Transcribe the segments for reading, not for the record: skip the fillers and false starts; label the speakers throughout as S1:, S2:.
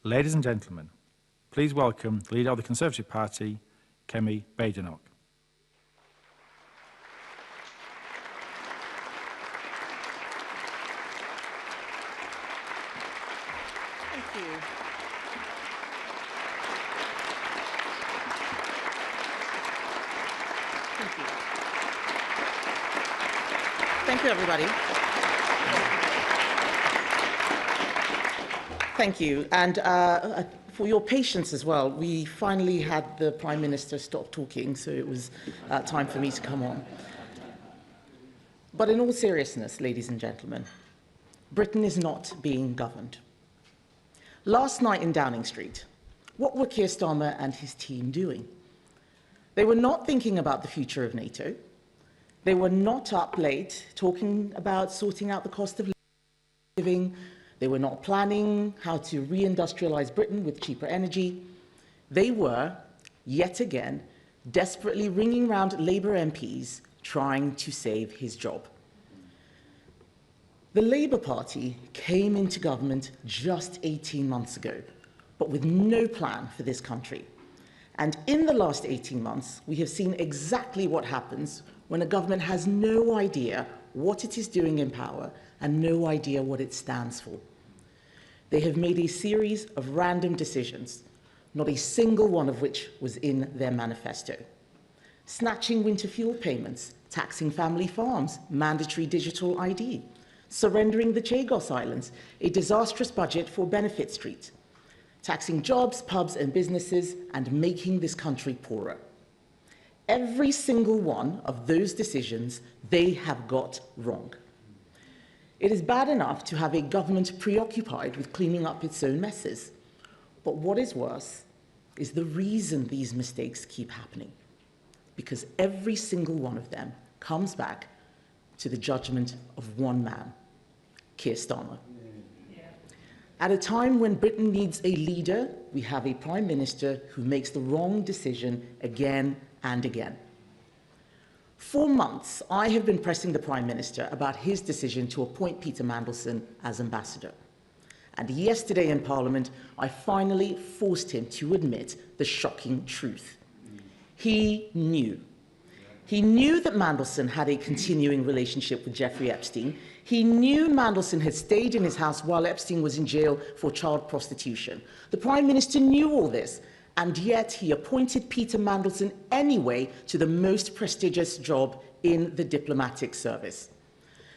S1: Ladies and gentlemen, please welcome the leader of the Conservative Party, Kemi Badenoch.
S2: Thank you. Thank you. Thank you, everybody. Thank you. And for your patience as well, we finally had the Prime Minister stop talking, so it was time for me to come on. But in all seriousness, ladies and gentlemen, Britain is not being governed. Last night in Downing Street, what were Keir Starmer and his team doing? They were not thinking about the future of NATO. They were not up late talking about sorting out the cost of living. They were not planning how to reindustrialize Britain with cheaper energy. They were, yet again, desperately ringing round Labour MPs trying to save his job. The Labour Party came into government just 18 months ago, but with no plan for this country. And in the last 18 months, we have seen exactly what happens when a government has no idea what it is doing in power and no idea what it stands for. They have made a series of random decisions, not a single one of which was in their manifesto. Snatching winter fuel payments, taxing family farms, mandatory digital ID, surrendering the Chagos Islands, a disastrous budget for Benefit Street, taxing jobs, pubs and businesses, and making this country poorer. Every single one of those decisions they have got wrong. It is bad enough to have a government preoccupied with cleaning up its own messes. But what is worse is the reason these mistakes keep happening. Because every single one of them comes back to the judgment of one man, Keir Starmer. At a time when Britain needs a leader, we have a Prime Minister who makes the wrong decision again and again. For months, I have been pressing the Prime Minister about his decision to appoint Peter Mandelson as ambassador. And yesterday in Parliament, I finally forced him to admit the shocking truth. He knew. He knew that Mandelson had a continuing relationship with Jeffrey Epstein. He knew Mandelson had stayed in his house while Epstein was in jail for child prostitution. The Prime Minister knew all this, and yet he appointed Peter Mandelson anyway to the most prestigious job in the diplomatic service.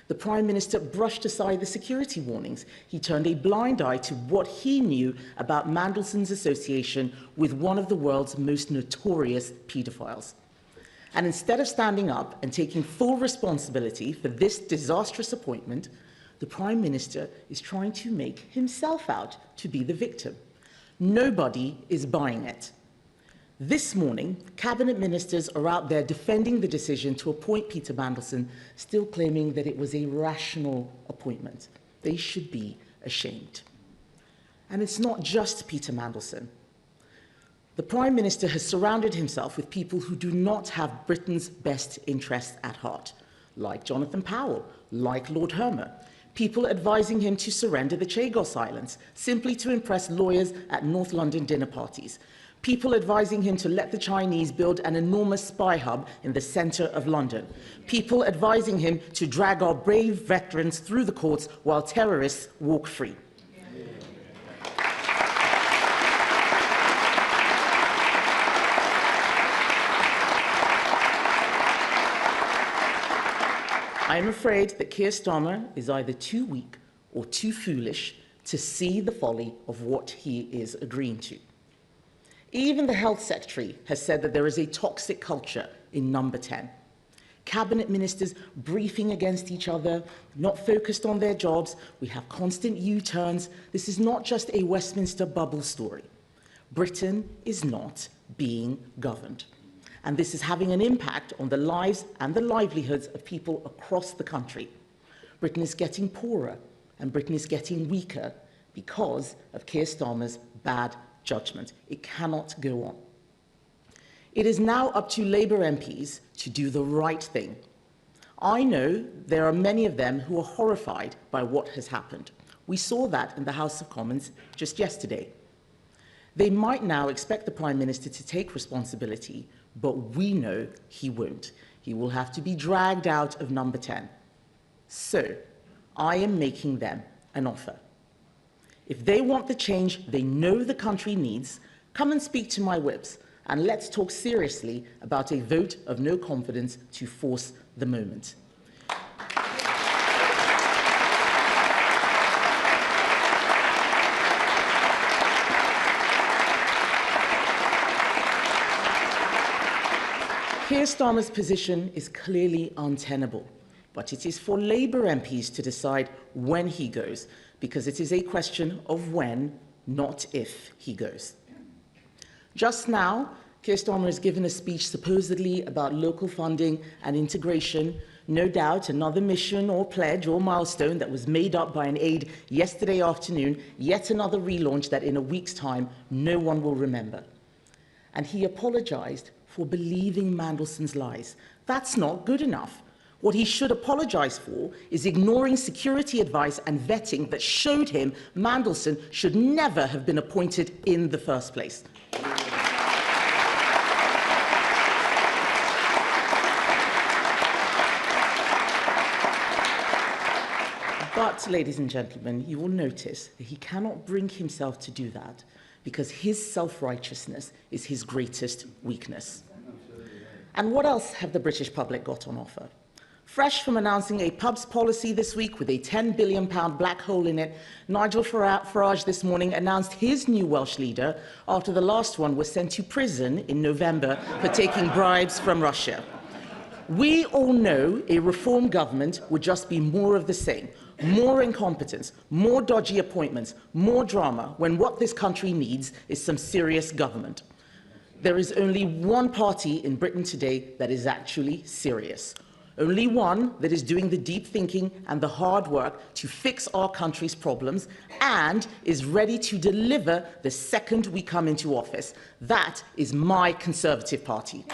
S2: The Prime Minister brushed aside the security warnings. He turned a blind eye to what he knew about Mandelson's association with one of the world's most notorious paedophiles. And instead of standing up and taking full responsibility for this disastrous appointment, the Prime Minister is trying to make himself out to be the victim. Nobody is buying it. This morning, cabinet ministers are out there defending the decision to appoint Peter Mandelson, still claiming that it was a rational appointment. They should be ashamed. And it's not just Peter Mandelson. The Prime Minister has surrounded himself with people who do not have Britain's best interests at heart, like Jonathan Powell, like Lord Hermer, people advising him to surrender the Chagos Islands simply to impress lawyers at North London dinner parties, people advising him to let the Chinese build an enormous spy hub in the centre of London, people advising him to drag our brave veterans through the courts while terrorists walk free. I am afraid that Keir Starmer is either too weak or too foolish to see the folly of what he is agreeing to. Even the Health Secretary has said that there is a toxic culture in Number 10. Cabinet ministers briefing against each other, not focused on their jobs. We have constant U-turns. This is not just a Westminster bubble story. Britain is not being governed. And this is having an impact on the lives and the livelihoods of people across the country. Britain is getting poorer, and Britain is getting weaker because of Keir Starmer's bad judgment. It cannot go on. It is now up to Labour MPs to do the right thing. I know there are many of them who are horrified by what has happened. We saw that in the House of Commons just yesterday. They might now expect the Prime Minister to take responsibility, but we know he won't. He will have to be dragged out of number 10. So, I am making them an offer. If they want the change they know the country needs, come and speak to my whips, and let's talk seriously about a vote of no confidence to force the moment. Keir Starmer's position is clearly untenable, but it is for Labour MPs to decide when he goes, because it is a question of when, not if, he goes. Just now, Keir Starmer has given a speech supposedly about local funding and integration, no doubt another mission or pledge or milestone that was made up by an aide yesterday afternoon, yet another relaunch that in a week's time no one will remember. And he apologised for believing Mandelson's lies. That's not good enough. What he should apologise for is ignoring security advice and vetting that showed him Mandelson should never have been appointed in the first place. But, ladies and gentlemen, you will notice that he cannot bring himself to do that because his self-righteousness is his greatest weakness. And what else have the British public got on offer? Fresh from announcing a pubs policy this week with a £10 billion black hole in it, Nigel Farage this morning announced his new Welsh leader after the last one was sent to prison in November for taking bribes from Russia. We all know a reform government would just be more of the same. More incompetence, more dodgy appointments, more drama, when what this country needs is some serious government. There is only one party in Britain today that is actually serious. Only one that is doing the deep thinking and the hard work to fix our country's problems and is ready to deliver the second we come into office. That is my Conservative Party.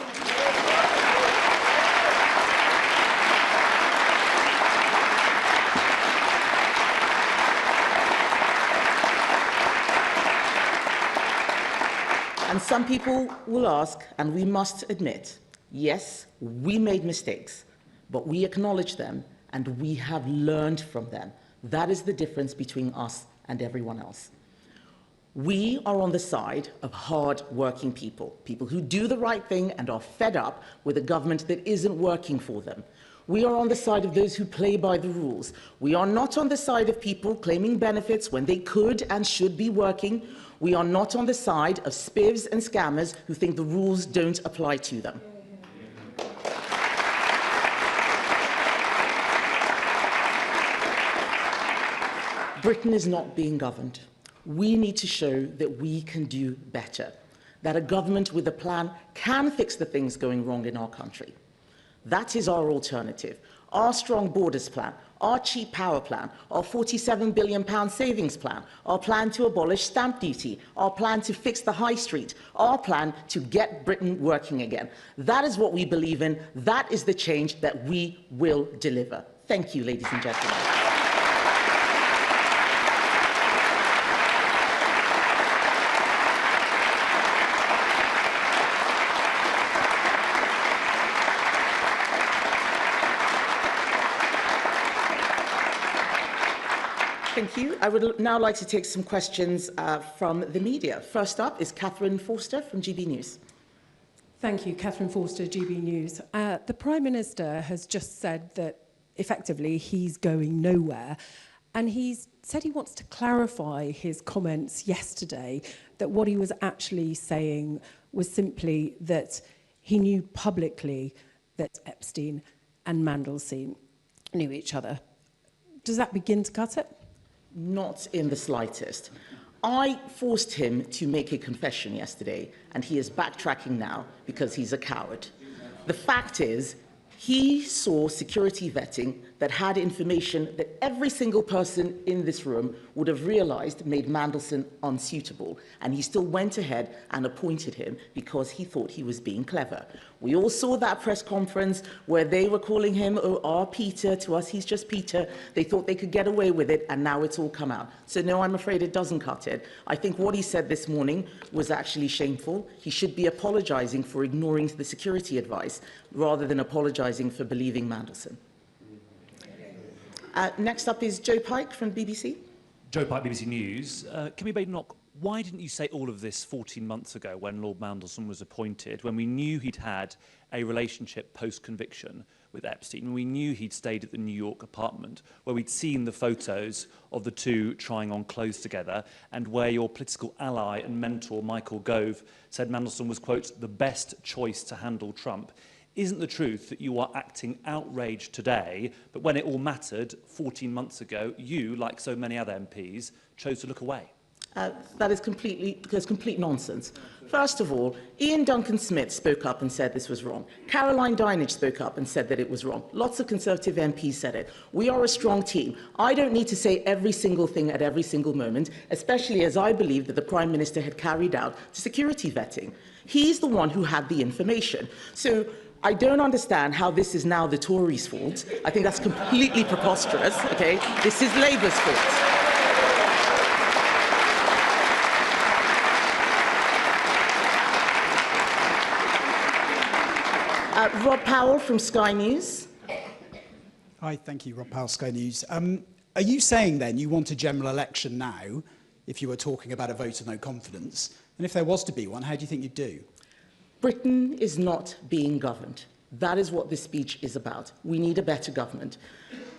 S2: And some people will ask, and we must admit, yes, we made mistakes, but we acknowledge them and we have learned from them. That is the difference between us and everyone else. We are on the side of hard-working people, people who do the right thing and are fed up with a government that isn't working for them. We are on the side of those who play by the rules. We are not on the side of people claiming benefits when they could and should be working. We are not on the side of spivs and scammers who think the rules don't apply to them. Britain is not being governed. We need to show that we can do better, that a government with a plan can fix the things going wrong in our country. That is our alternative. Our strong borders plan, our cheap power plan, our £47 billion savings plan, our plan to abolish stamp duty, our plan to fix the high street, our plan to get Britain working again. That is what we believe in. That is the change that we will deliver. Thank you, ladies and gentlemen. Thank you. I would now like to take some questions from the media. First up is Catherine Forster from GB News.
S3: Thank you, Catherine Forster, GB News. The Prime Minister has just said that, effectively, he's going nowhere. And he's said he wants to clarify his comments yesterday, that what he was actually saying was simply that he knew publicly that Epstein and Mandelson knew each other. Does that begin to cut it?
S2: Not in the slightest. I forced him to make a confession yesterday, and he is backtracking now because he's a coward. The fact is, he saw security vetting that had information that every single person in this room would have realized made Mandelson unsuitable. And he still went ahead and appointed him because he thought he was being clever. We all saw that press conference where they were calling him, oh, our Peter, to us he's just Peter. They thought they could get away with it, and now it's all come out. So no, I'm afraid it doesn't cut it. I think what he said this morning was actually shameful. He should be apologizing for ignoring the security advice rather than apologizing for believing Mandelson. Next up is Joe Pike from BBC.
S4: Joe Pike, BBC News. Kemi Badenoch, why didn't you say all of this 14 months ago when Lord Mandelson was appointed, when we knew he'd had a relationship post-conviction with Epstein, when we knew he'd stayed at the New York apartment, where we'd seen the photos of the two trying on clothes together, and where your political ally and mentor, Michael Gove, said Mandelson was, quote, the best choice to handle Trump? Isn't the truth that you are acting outraged today, but when it all mattered 14 months ago, you, like so many other MPs, chose to look away?
S2: That is complete nonsense. First of all, Ian Duncan Smith spoke up and said this was wrong. Caroline Dinenage spoke up and said that it was wrong. Lots of Conservative MPs said it. We are a strong team. I don't need to say every single thing at every single moment, especially as I believe that the Prime Minister had carried out security vetting. He's the one who had the information. So I don't understand how this is now the Tories' fault. I think that's completely preposterous, okay? This is Labour's fault. Rob Powell from Sky News.
S5: Hi, thank you, Rob Powell, Sky News. Are you saying then you want a general election now, if you were talking about a vote of no confidence? And if there was to be one, how do you think you'd do?
S2: Britain is not being governed. That is what this speech is about. We need a better government.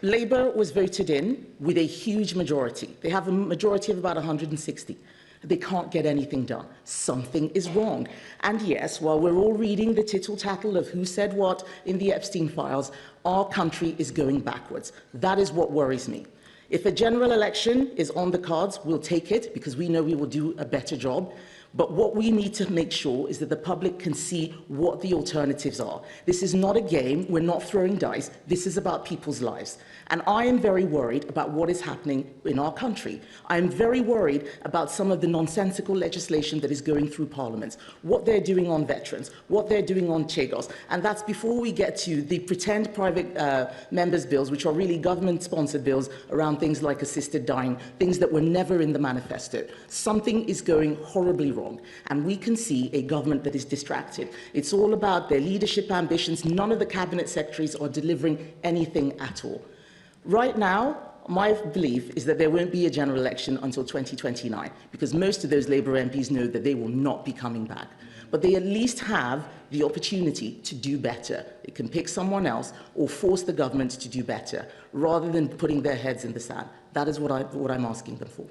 S2: Labour was voted in with a huge majority. They have a majority of about 160. They can't get anything done. Something is wrong. And yes, while we're all reading the tittle-tattle of who said what in the Epstein files, our country is going backwards. That is what worries me. If a general election is on the cards, we'll take it because we know we will do a better job. But what we need to make sure is that the public can see what the alternatives are. This is not a game. We're not throwing dice. This is about people's lives. And I am very worried about what is happening in our country. I am very worried about some of the nonsensical legislation that is going through Parliament, what they're doing on veterans, what they're doing on Chagos. And that's before we get to the pretend private members' bills, which are really government-sponsored bills around things like assisted dying, things that were never in the manifesto. Something is going horribly wrong. And we can see a government that is distracted. It's all about their leadership ambitions. None of the cabinet secretaries are delivering anything at all. Right now, my belief is that there won't be a general election until 2029, because most of those Labour MPs know that they will not be coming back. But they at least have the opportunity to do better. They can pick someone else or force the government to do better, rather than putting their heads in the sand. That is what I'm asking them for.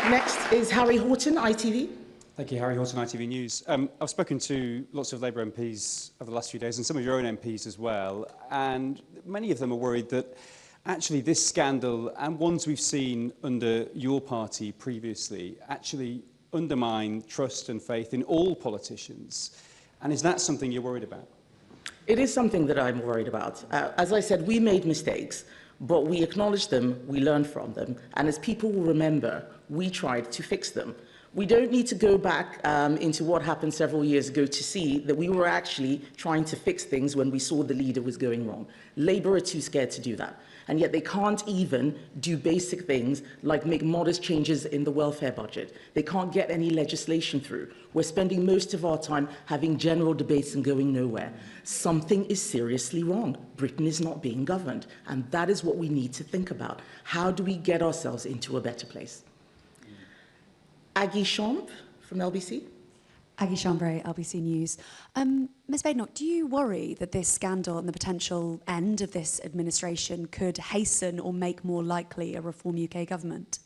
S2: Next is Harry Horton, ITV.
S6: Thank you, Harry Horton, ITV News. I've spoken to lots of Labour MPs over the last few days, and some of your own MPs as well, and many of them are worried that actually this scandal, and ones we've seen under your party previously, actually undermine trust and faith in all politicians. And is that something you're worried about?
S2: It is something that I'm worried about. As I said, we made mistakes, but we acknowledged them, we learned from them, and as people will remember, we tried to fix them. We don't need to go back into what happened several years ago to see that we were actually trying to fix things when we saw the leader was going wrong. Labour are too scared to do that. And yet they can't even do basic things like make modest changes in the welfare budget. They can't get any legislation through. We're spending most of our time having general debates and going nowhere. Something is seriously wrong. Britain is not being governed. And that is what we need to think about. How do we get ourselves into a better place? Aggie Champ from LBC.
S7: Aggie Chambray, LBC News. Ms Badenoch, do you worry that this scandal and the potential end of this administration could hasten or make more likely a Reform UK government?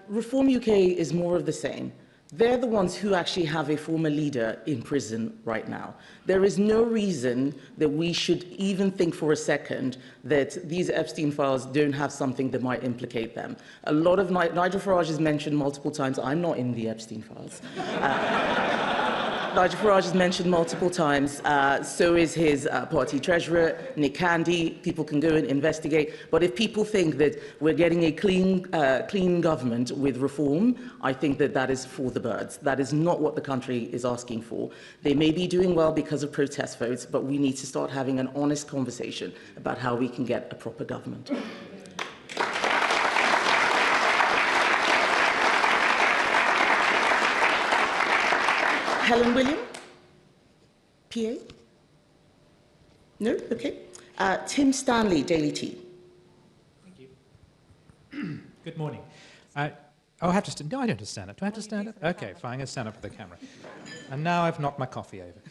S2: Reform UK is more of the same. They're the ones who actually have a former leader in prison right now. There is no reason that we should even think for a second that these Epstein files don't have something that might implicate them. A lot of Nigel Farage has mentioned multiple times, I'm not in the Epstein files. Nigel Farage is mentioned multiple times. So is his party treasurer, Nick Candy. People can go and investigate. But if people think that we're getting a clean government with reform, I think that that is for the birds. That is not what the country is asking for. They may be doing well because of protest votes, but we need to start having an honest conversation about how we can get a proper government. Helen William? PA? No? Okay. Tim Stanley, Daily Tea.
S8: Thank you. Good morning. I have to stand. No, I don't have to stand up. Do I have to stand up? Okay, fine. I'm going to stand up for the camera. And now I've knocked my coffee over.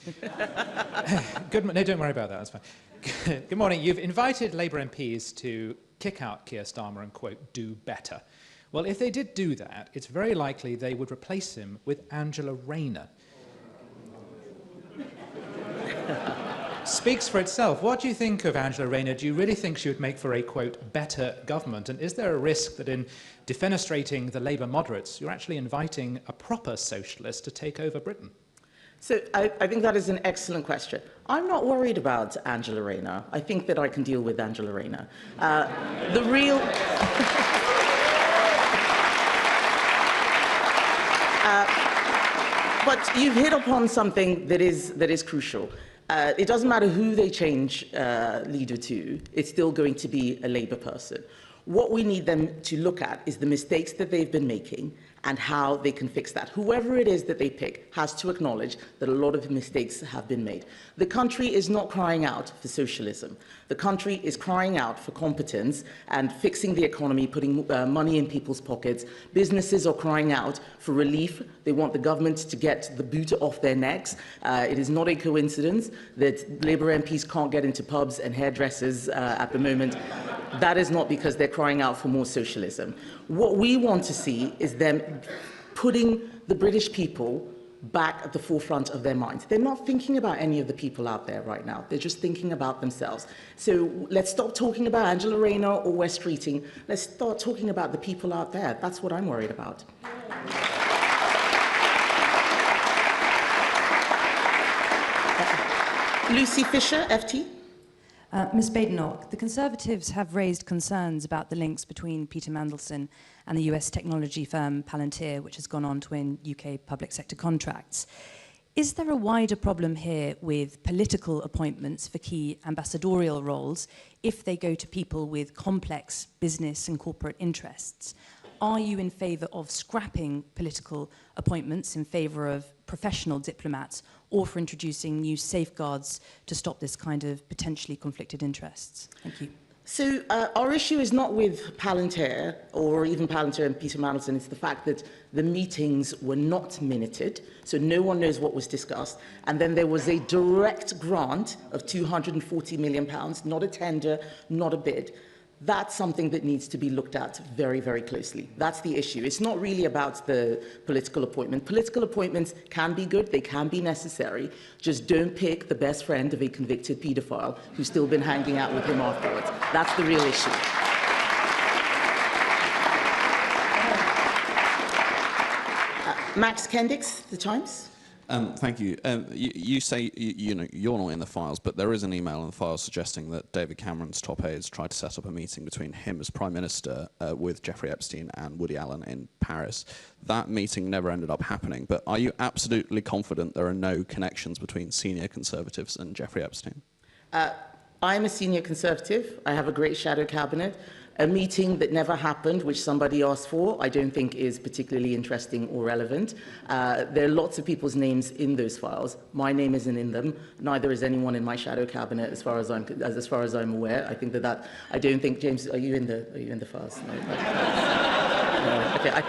S8: No, don't worry about that. That's fine. Good morning. You've invited Labour MPs to kick out Keir Starmer and, quote, do better. Well, if they did do that, it's very likely they would replace him with Angela Rayner. Speaks for itself. What do you think of Angela Rayner? Do you really think she would make for a, quote, better government? And is there a risk that in defenestrating the Labour moderates, you're actually inviting a proper socialist to take over Britain?
S2: So I think that is an excellent question. I'm not worried about Angela Rayner. I think that I can deal with Angela Rayner. The real... but you've hit upon something that is crucial. It doesn't matter who they change leader to, it's still going to be a Labour person. What we need them to look at is the mistakes that they've been making and how they can fix that. Whoever it is that they pick has to acknowledge that a lot of mistakes have been made. The country is not crying out for socialism. The country is crying out for competence and fixing the economy, putting money in people's pockets. Businesses are crying out for relief. They want the government to get the boot off their necks. It is not a coincidence that Labour MPs can't get into pubs and hairdressers at the moment. That is not because they're crying out for more socialism. What we want to see is them putting the British people back at the forefront of their minds. They're not thinking about any of the people out there right now. They're just thinking about themselves. So let's stop talking about Angela Rayner or West Streeting. Let's start talking about the people out there. That's what I'm worried about. Lucy Fisher, FT.
S9: Ms Badenoch, the Conservatives have raised concerns about the links between Peter Mandelson and the US technology firm Palantir, which has gone on to win UK public sector contracts. Is there a wider problem here with political appointments for key ambassadorial roles if they go to people with complex business and corporate interests? Are you in favour of scrapping political appointments in favour of professional diplomats, or for introducing new safeguards to stop this kind of potentially conflicted interests? Thank you.
S2: So our issue is not with Palantir, or even Palantir and Peter Mandelson. It's the fact that the meetings were not minuted, so no one knows what was discussed. And then there was a direct grant of £240 million, not a tender, not a bid. That's something that needs to be looked at very, very closely. That's the issue. It's not really about the political appointment. Political appointments can be good, they can be necessary. Just don't pick the best friend of a convicted paedophile who's still been hanging out with him afterwards. That's the real issue. Max Kendicks, The Times.
S10: Thank you. You say you're not in the files, but there is an email in the files suggesting that David Cameron's top aides tried to set up a meeting between him as Prime Minister with Jeffrey Epstein and Woody Allen in Paris. That meeting never ended up happening, but are you absolutely confident there are no connections between senior Conservatives and Jeffrey Epstein?
S2: I'm a senior Conservative. I have a great shadow cabinet. A meeting that never happened, which somebody asked for, I don't think is particularly interesting or relevant. There are lots of people's names in those files. My name isn't in them. Neither is anyone in my shadow cabinet, as far as I'm aware. I think I don't think, James, are you in the files? No. No. Okay. I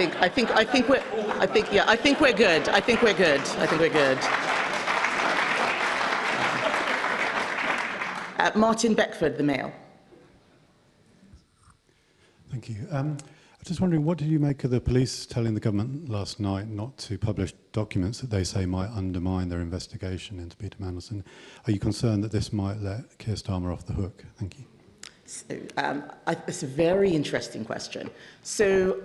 S2: think we're good. Martin Beckford, The Mail.
S11: Thank you. I'm just wondering, what did you make of the police telling the government last night not to publish documents that they say might undermine their investigation into Peter Mandelson? Are you concerned that this might let Keir Starmer off the hook? Thank you.
S2: So, it's a very interesting question. So,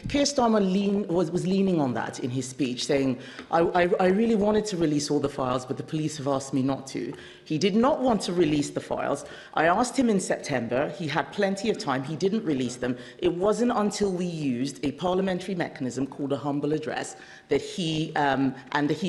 S2: Keir Starmer was leaning on that in his speech, saying, I really wanted to release all the files, but the police have asked me not to. He did not want to release the files. I asked him in September. He had plenty of time. He didn't release them. It wasn't until we used a parliamentary mechanism called a humble address that he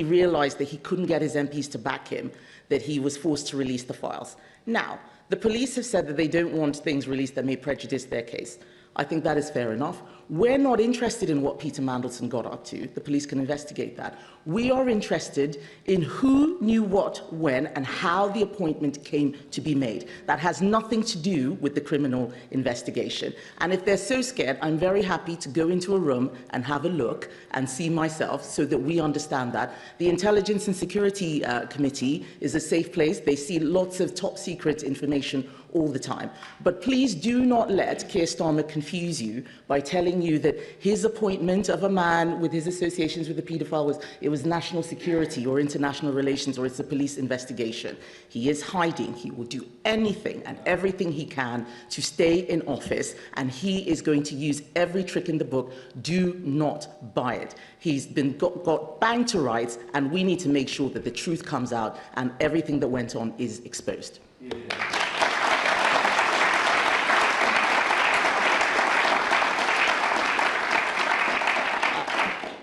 S2: realized that he couldn't get his MPs to back him, that he was forced to release the files. Now, the police have said that they don't want things released that may prejudice their case. I think that is fair enough. We're not interested in what Peter Mandelson got up to. The police can investigate that. We are interested in who knew what, when, and how the appointment came to be made. That has nothing to do with the criminal investigation. And if they're so scared, I'm very happy to go into a room and have a look and see myself so that we understand that. The Intelligence and Security Committee is a safe place. They see lots of top secret information all the time. But please do not let Keir Starmer confuse you by telling you that his appointment of a man with his associations with the paedophile was national security or international relations or it's a police investigation. He is hiding. He will do anything and everything he can to stay in office, and he is going to use every trick in the book. Do not buy it. He's been got banged to rights, and we need to make sure that the truth comes out and everything that went on is exposed. Yeah.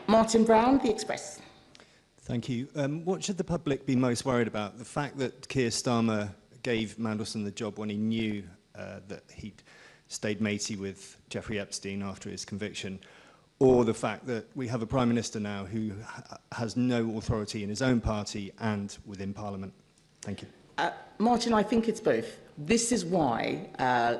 S2: Martin Brown, The Express.
S12: Thank you. What should the public be most worried about? The fact that Keir Starmer gave Mandelson the job when he knew that he'd stayed matey with Jeffrey Epstein after his conviction, or the fact that we have a Prime Minister now who has no authority in his own party and within Parliament? Thank you.
S2: Martin, I think it's both. This is why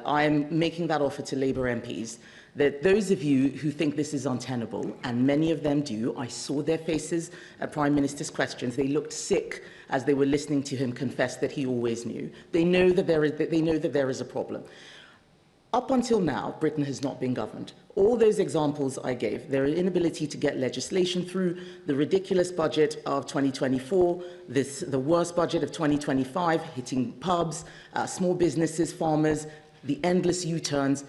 S2: I'm making that offer to Labour MPs, that those of you who think this is untenable, and many of them do, I saw their faces at Prime Minister's questions. They looked sick as they were listening to him confess that he always knew. They know that there is a problem. Up until now, Britain has not been governed. All those examples I gave, their inability to get legislation through, the ridiculous budget of 2024, the worst budget of 2025, hitting pubs, small businesses, farmers, the endless U-turns.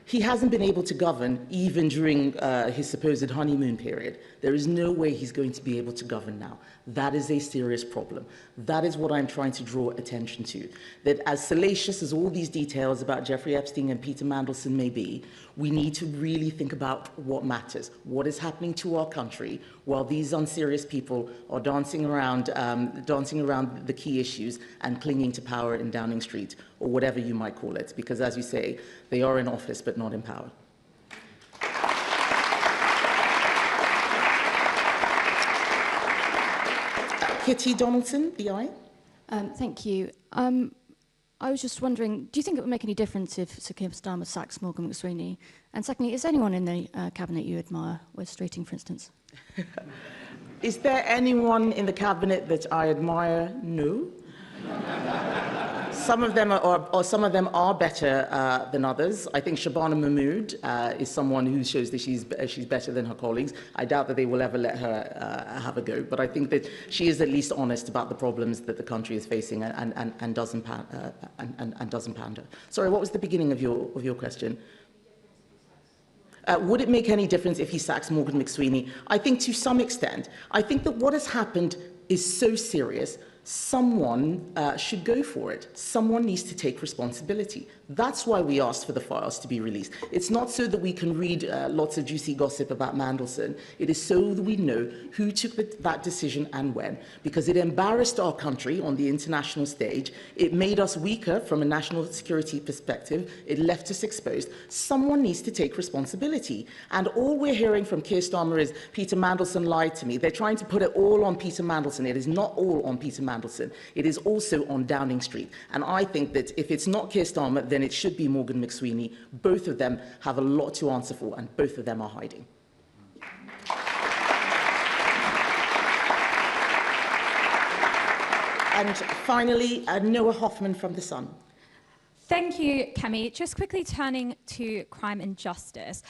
S2: He hasn't been able to govern even during his supposed honeymoon period. There is no way he's going to be able to govern now. That is a serious problem. That is what I'm trying to draw attention to. That as salacious as all these details about Jeffrey Epstein and Peter Mandelson may be, we need to really think about what matters, what is happening to our country while these unserious people are dancing around the key issues and clinging to power in Downing Street, or whatever you might call it, because as you say, they are in office but not in power. Kitty Donaldson, BI.
S13: Thank you. I was just wondering, do you think it would make any difference if Sir Keir Starmer sacks Morgan McSweeney? And secondly, is anyone in the cabinet you admire, Wes Streeting, for instance?
S2: Is there anyone in the cabinet that I admire? No. Some of them are better than others. I think Shabana Mahmood is someone who shows that she's better than her colleagues. I doubt that they will ever let her have a go, but I think that she is at least honest about the problems that the country is facing and doesn't pander. Sorry, what was the beginning of your question? Would it make any difference if he sacks Morgan McSweeney? I think to some extent. I think that what has happened is so serious. Someone should go for it. Someone needs to take responsibility. That's why we asked for the files to be released. It's not so that we can read lots of juicy gossip about Mandelson. It is so that we know who took that decision and when, because it embarrassed our country on the international stage. It made us weaker from a national security perspective. It left us exposed. Someone needs to take responsibility. And all we're hearing from Keir Starmer is, Peter Mandelson lied to me. They're trying to put it all on Peter Mandelson. It is not all on Peter Mandelson. It is also on Downing Street. And I think that if it's not Keir Starmer, then it should be Morgan McSweeney. Both of them have a lot to answer for, and both of them are hiding. And finally, Noah Hoffman from The Sun.
S14: Thank you, Kemi. Just quickly turning to crime and justice.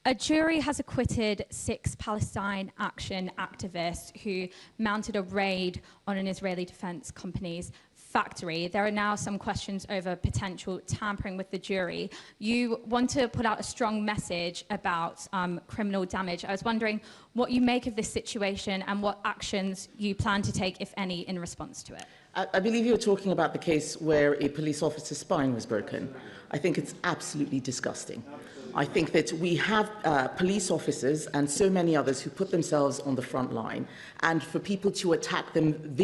S14: A jury has acquitted 6 Palestine Action activists who mounted a raid on an Israeli defense company's factory. There are now some questions over potential tampering with the jury. You want to put out a strong message about criminal damage. I was wondering what you make of this situation and what actions you plan to take, if any, in response to it.
S2: I believe you're talking about the case where a police officer's spine was broken. I think it's absolutely disgusting. I think that we have police officers and so many others who put themselves on the front line, and for people to attack them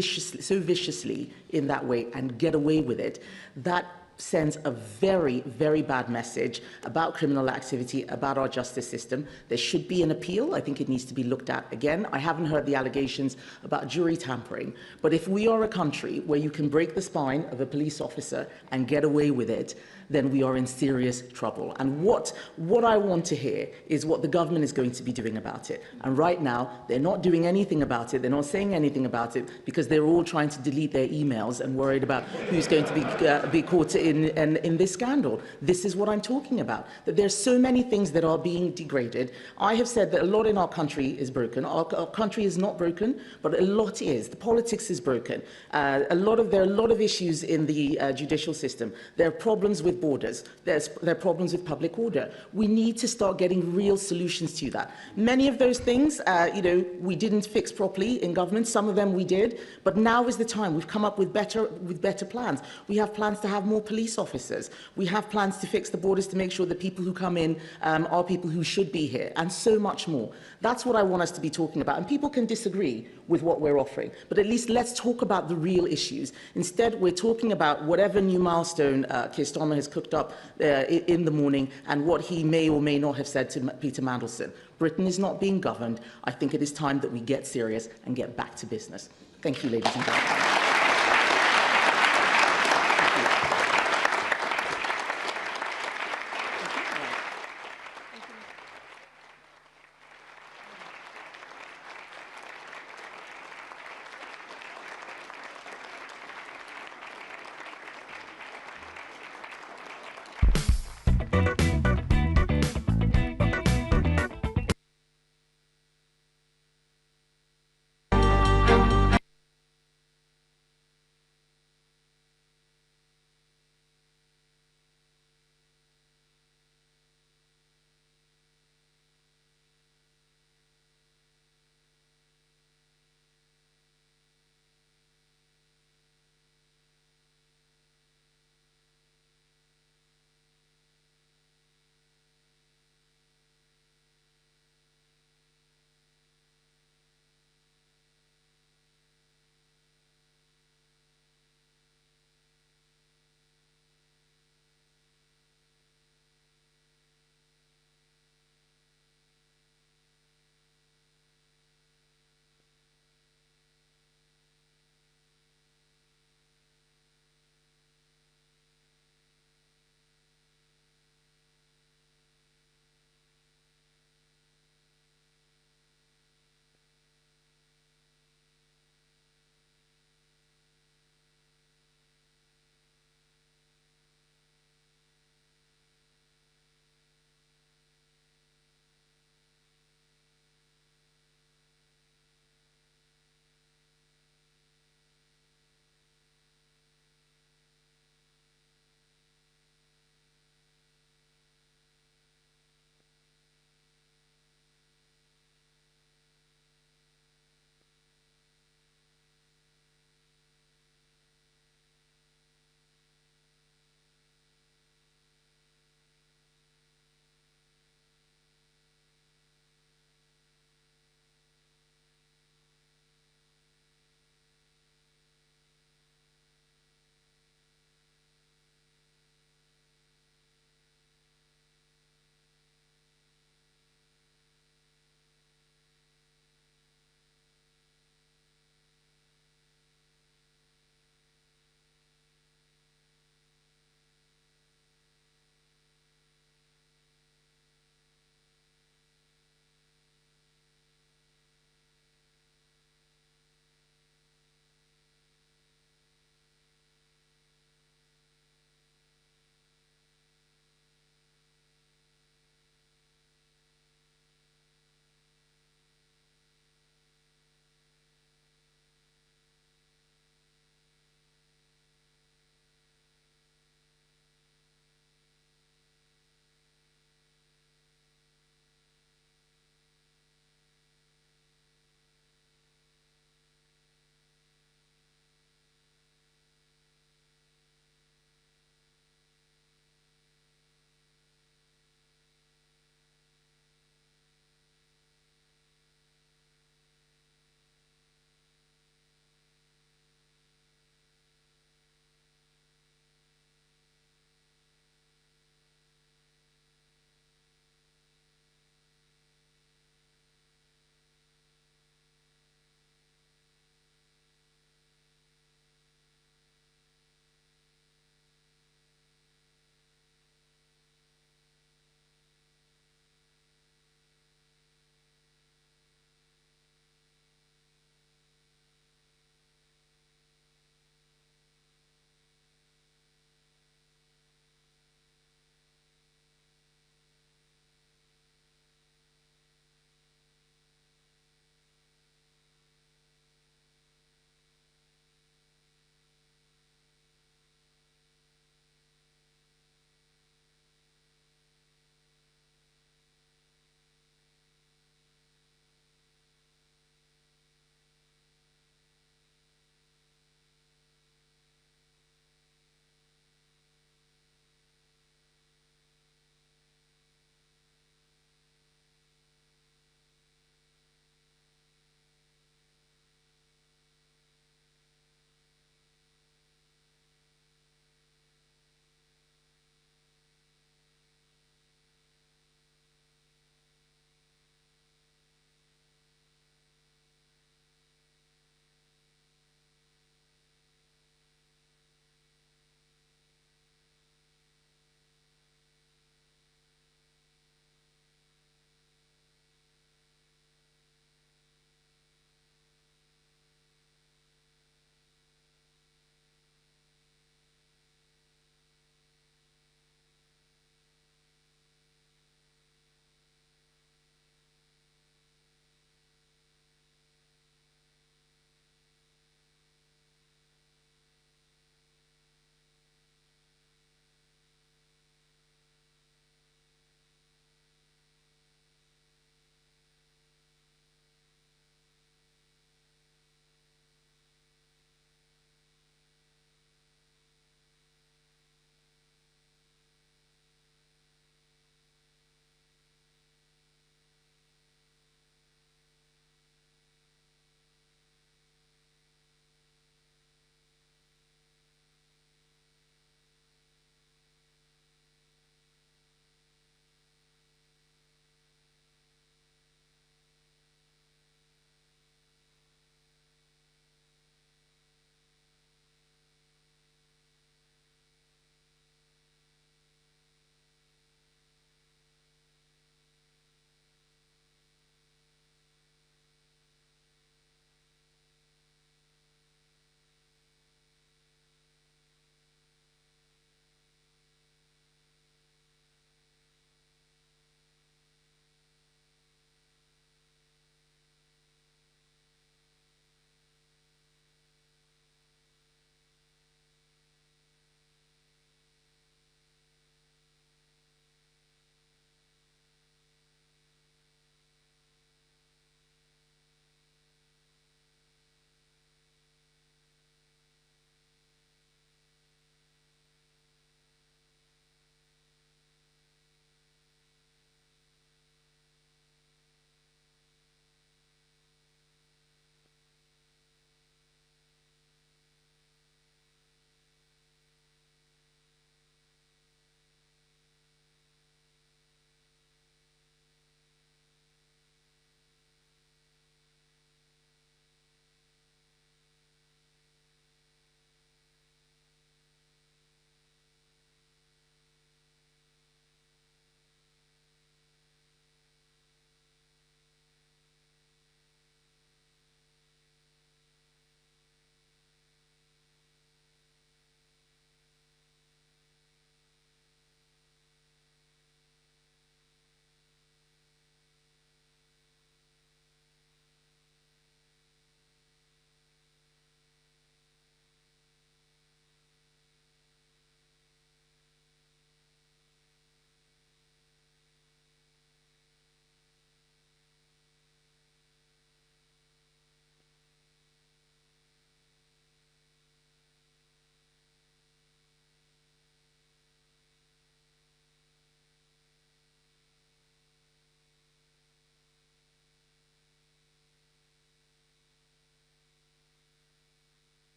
S2: so viciously in that way and get away with it, that sends a very, very bad message about criminal activity, about our justice system. There should be an appeal. I think it needs to be looked at again. I haven't heard the allegations about jury tampering, but if we are a country where you can break the spine of a police officer and get away with it, then we are in serious trouble. And what I want to hear is what the government is going to be doing about it. And right now, they're not doing anything about it. They're not saying anything about it because they're all trying to delete their emails and worried about who's going to be caught in this scandal. This is what I'm talking about, that there's so many things that are being degraded. I have said that a lot in our country is broken. Our country is not broken, but a lot is. The politics is broken. There are a lot of issues in the judicial system. There are problems with borders. There are problems with public order. We need to start getting real solutions to that. Many of those things, we didn't fix properly in government. Some of them we did, but now is the time. We've come up with better plans. We have plans to have more police officers. We have plans to fix the borders to make sure that people who come in are people who should be here, and so much more. That's what I want us to be talking about. And people can disagree with what we're offering, but at least let's talk about the real issues. Instead, we're talking about whatever new milestone Keir Starmer has cooked up in the morning and what he may or may not have said to Peter Mandelson. Britain is not being governed. I think it is time that we get serious and get back to business. Thank you, ladies and gentlemen.